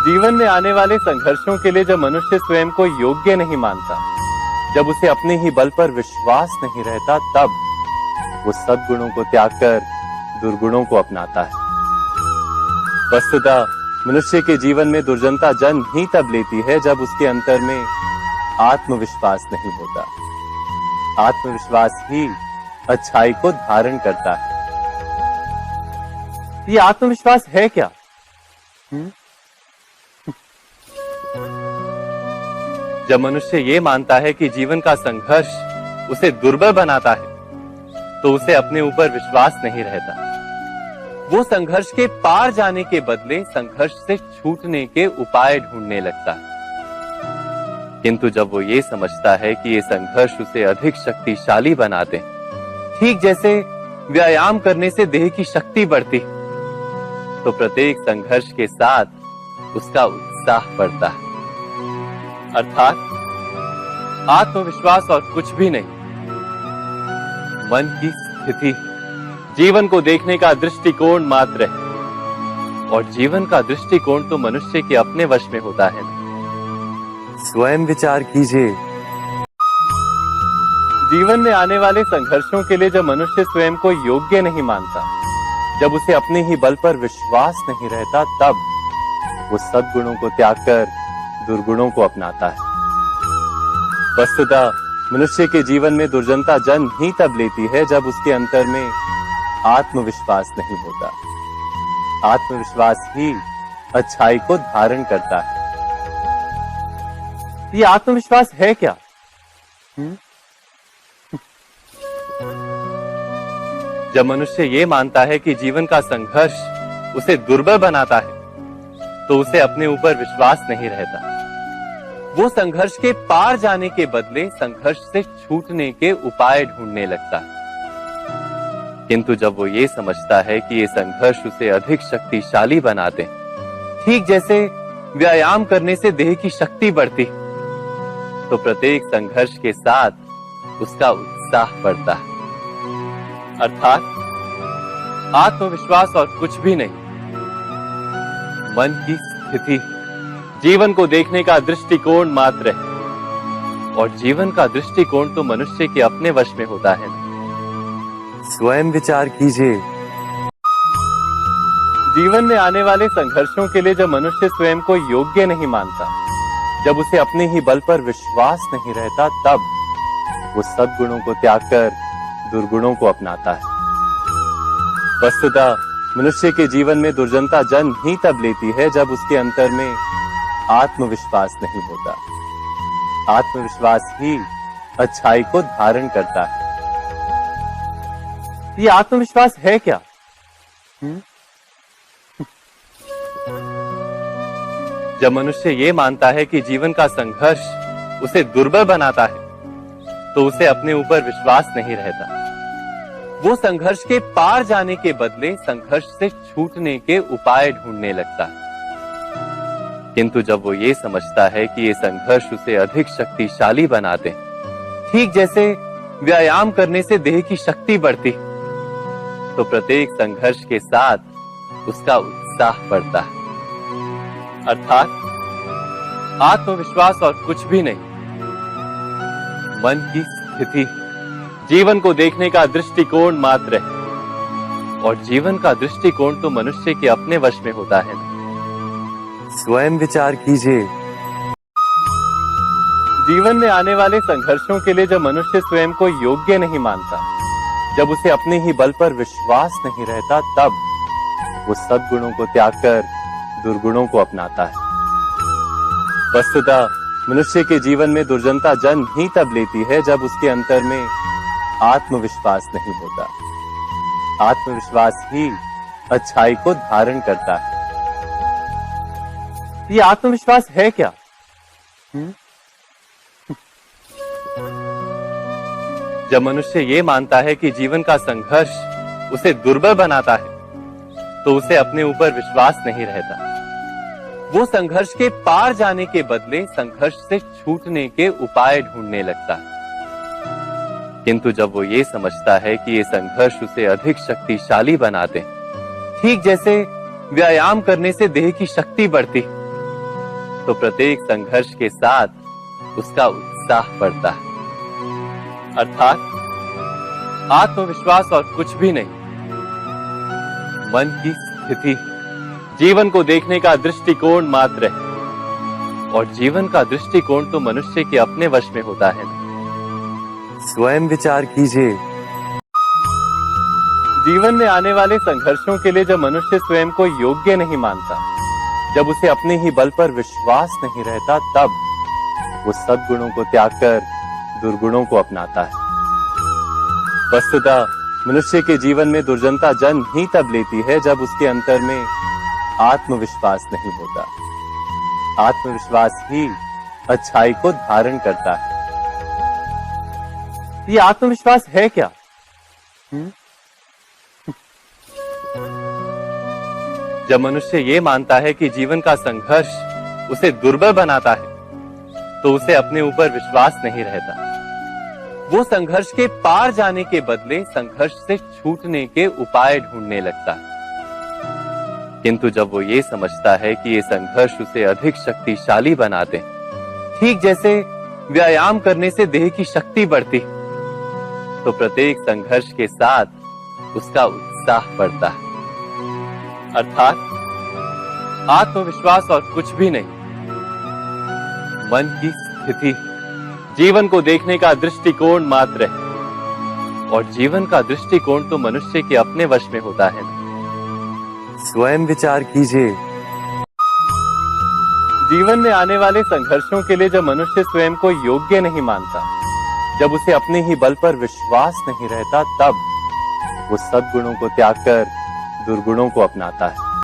जीवन में आने वाले संघर्षों के लिए जब मनुष्य स्वयं को योग्य नहीं मानता, जब उसे अपने ही बल पर विश्वास नहीं रहता, तब वो सद्गुणों को त्याग कर दुर्गुणों को अपनाता है। वस्तुतः मनुष्य के जीवन में दुर्जनता जन्म ही तब लेती है जब उसके अंतर में आत्मविश्वास नहीं होता। आत्मविश्वास ही अच्छाई को धारण करता है। ये आत्मविश्वास है क्या? जब मनुष्य ये मानता है कि जीवन का संघर्ष उसे दुर्बल बनाता है, तो उसे अपने ऊपर विश्वास नहीं रहता। वो संघर्ष के पार जाने के बदले संघर्ष से छूटने के उपाय ढूंढने लगता है। किंतु जब वो ये समझता है कि ये संघर्ष उसे अधिक शक्तिशाली बनाते हैं, ठीक जैसे व्यायाम करने से देह की शक्ति बढ़ती, तो प्रत्येक संघर्ष के साथ उसका उत्साह बढ़ता है। अर्थात आत्मविश्वास और कुछ भी नहीं, मन की स्थिति, जीवन को देखने का दृष्टिकोण मात्र है। और जीवन का दृष्टिकोण तो मनुष्य के अपने वश में होता है। स्वयं विचार कीजिए। जीवन में आने वाले संघर्षों के लिए जब मनुष्य स्वयं को योग्य नहीं मानता, जब उसे अपने ही बल पर विश्वास नहीं रहता, तब वो सद्गुणों को त्याग कर दुर्गुणों को अपनाता है। वस्तुतः मनुष्य के जीवन में दुर्जनता जन्म ही तब लेती है जब उसके अंतर में आत्मविश्वास नहीं होता। आत्मविश्वास ही अच्छाई को धारण करता है। ये आत्मविश्वास है क्या? जब मनुष्य ये मानता है कि जीवन का संघर्ष उसे दुर्बल बनाता है, तो उसे अपने ऊपर विश्वास नहीं रहता। वो संघर्ष के पार जाने के बदले संघर्ष से छूटने के उपाय ढूंढने लगता है। किंतु जब वो ये समझता है कि ये संघर्ष उसे अधिक शक्तिशाली बनाते हैं, ठीक जैसे व्यायाम करने से देह की शक्ति बढ़ती, तो प्रत्येक संघर्ष के साथ उसका उत्साह बढ़ता है। अर्थात आत्मविश्वास और कुछ भी नहीं, मन की स्थिति, जीवन को देखने का दृष्टिकोण मात्र है। और जीवन का दृष्टिकोण तो मनुष्य के अपने वश में होता है। स्वयं विचार कीजिए। जीवन में आने वाले संघर्षों के लिए जब मनुष्य स्वयं को योग्य नहीं मानता, जब उसे अपने ही बल पर विश्वास नहीं रहता, तब वो सद्गुणों को त्याग कर दुर्गुणों को अपनाता है। वस्तुतः मनुष्य के जीवन में दुर्जनता जन्म ही तब लेती है जब उसके अंतर में आत्मविश्वास नहीं होता। आत्मविश्वास ही अच्छाई को धारण करता है। ये आत्मविश्वास है क्या? जब मनुष्य ये मानता है कि जीवन का संघर्ष उसे दुर्बल बनाता है, तो उसे अपने ऊपर विश्वास नहीं रहता। वो संघर्ष के पार जाने के बदले संघर्ष से छूटने के उपाय ढूंढने लगता है। किंतु जब वो ये समझता है कि ये संघर्ष उसे अधिक शक्तिशाली बनाते हैं, ठीक जैसे व्यायाम करने से देह की शक्ति बढ़ती, तो प्रत्येक संघर्ष के साथ उसका उत्साह बढ़ता है। अर्थात आत्मविश्वास और कुछ भी नहीं, मन की स्थिति, जीवन को देखने का दृष्टिकोण मात्र है। और जीवन का दृष्टिकोण तो मनुष्य के अपने वश में होता है। स्वयं विचार कीजिए। जीवन में आने वाले संघर्षों के लिए जब मनुष्य स्वयं को योग्य नहीं मानता, जब उसे अपने ही बल पर विश्वास नहीं रहता, तब वो सद्गुणों को त्याग कर दुर्गुणों को अपनाता है। वस्तुतः मनुष्य के जीवन में दुर्जनता जन्म ही तब लेती है जब उसके अंतर में आत्मविश्वास नहीं होता। आत्मविश्वास ही अच्छाई को धारण करता है। ये आत्मविश्वास है क्या? जब मनुष्य ये मानता है कि जीवन का संघर्ष उसे दुर्बल बनाता है, तो उसे अपने ऊपर विश्वास नहीं रहता। वो संघर्ष के पार जाने के बदले संघर्ष से छूटने के उपाय ढूंढने लगता है। किंतु जब वो ये समझता है कि ये संघर्ष उसे अधिक शक्तिशाली बनाते हैं, ठीक जैसे व्यायाम करने से देह की शक्ति बढ़ती, तो प्रत्येक संघर्ष के साथ उसका उत्साह बढ़ता है। अर्थात आत्मविश्वास और कुछ भी नहीं, मन की स्थिति, जीवन को देखने का दृष्टिकोण मात्र है। और जीवन का दृष्टिकोण तो मनुष्य के अपने वश में होता है। स्वयं विचार कीजिए। जीवन में आने वाले संघर्षों के लिए जब मनुष्य स्वयं को योग्य नहीं मानता, जब उसे अपने ही बल पर विश्वास नहीं रहता, तब वो सद्गुणों को त्याग कर दुर्गुणों को अपनाता है। वस्तुतः मनुष्य के जीवन में दुर्जनता जन्म ही तब लेती है जब उसके अंतर में आत्मविश्वास नहीं होता। आत्मविश्वास ही अच्छाई को धारण करता है। ये आत्मविश्वास है क्या? जब मनुष्य ये मानता है कि जीवन का संघर्ष उसे दुर्बल बनाता है, तो उसे अपने ऊपर विश्वास नहीं रहता। वो संघर्ष के पार जाने के बदले संघर्ष से छूटने के उपाय ढूंढने लगता है। किंतु जब वो ये समझता है कि ये संघर्ष उसे अधिक शक्तिशाली बनाते हैं, ठीक जैसे व्यायाम करने से देह की शक्ति बढ़ती, तो प्रत्येक संघर्ष के साथ उसका उत्साह बढ़ता है। अर्थात आत्मविश्वास और कुछ भी नहीं, मन की स्थिति, जीवन को देखने का दृष्टिकोण मात्र है। और जीवन का दृष्टिकोण तो मनुष्य के अपने वश में होता है। स्वयं विचार कीजिए। जीवन में आने वाले संघर्षों के लिए जब मनुष्य स्वयं को योग्य नहीं मानता, जब उसे अपने ही बल पर विश्वास नहीं रहता, तब वो सद्गुणों को त्याग कर दुर्गुणों को अपनाता है।